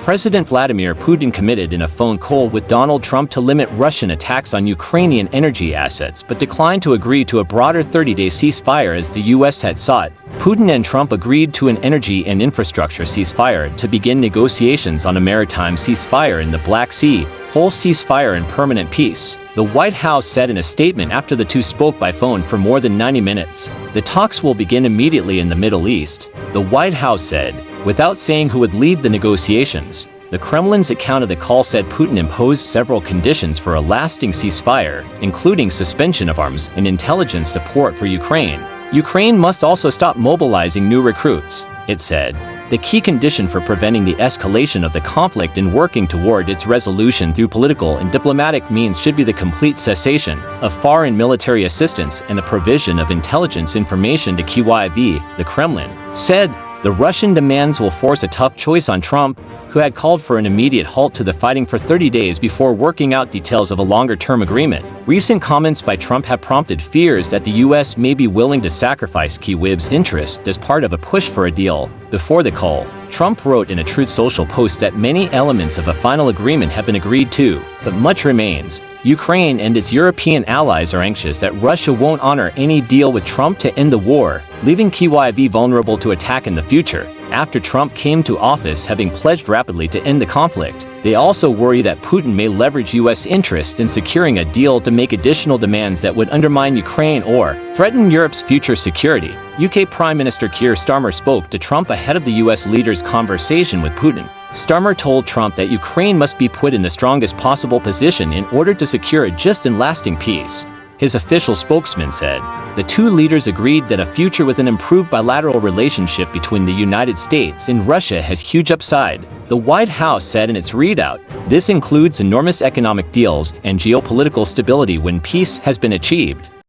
President Vladimir Putin committed in a phone call with Donald Trump to limit Russian attacks on Ukrainian energy assets but declined to agree to a broader 30-day ceasefire as the U.S. had sought. Putin and Trump agreed to an energy and infrastructure ceasefire to begin negotiations on a maritime ceasefire in the Black Sea, full ceasefire and permanent peace. The White House said in a statement after the two spoke by phone for more than 90 minutes. The talks will begin immediately in the Middle East, the White House said, without saying who would lead the negotiations. The Kremlin's account of the call said Putin imposed several conditions for a lasting ceasefire, including suspension of arms and intelligence support for Ukraine. Ukraine must also stop mobilizing new recruits, it said. The key condition for preventing the escalation of the conflict and working toward its resolution through political and diplomatic means should be the complete cessation of foreign military assistance and the provision of intelligence information to Kyiv, the Kremlin said. The Russian demands will force a tough choice on Trump, who had called for an immediate halt to the fighting for 30 days before working out details of a longer-term agreement. Recent comments by Trump have prompted fears that the U.S. may be willing to sacrifice Kyiv's interests as part of a push for a deal. Before the call, Trump wrote in a Truth Social post that many elements of a final agreement have been agreed to, but much remains. Ukraine and its European allies are anxious that Russia won't honor any deal with Trump to end the war, leaving Kyiv vulnerable to attack in the future. After Trump came to office having pledged rapidly to end the conflict, they also worry that Putin may leverage U.S. interest in securing a deal to make additional demands that would undermine Ukraine or threaten Europe's future security. UK Prime Minister Keir Starmer spoke to Trump ahead of the U.S. leader's conversation with Putin. Starmer told Trump that Ukraine must be put in the strongest possible position in order to secure a just and lasting peace. His official spokesman said, the two leaders agreed that a future with an improved bilateral relationship between the United States and Russia has huge upside. The White House said in its readout, this includes enormous economic deals and geopolitical stability when peace has been achieved.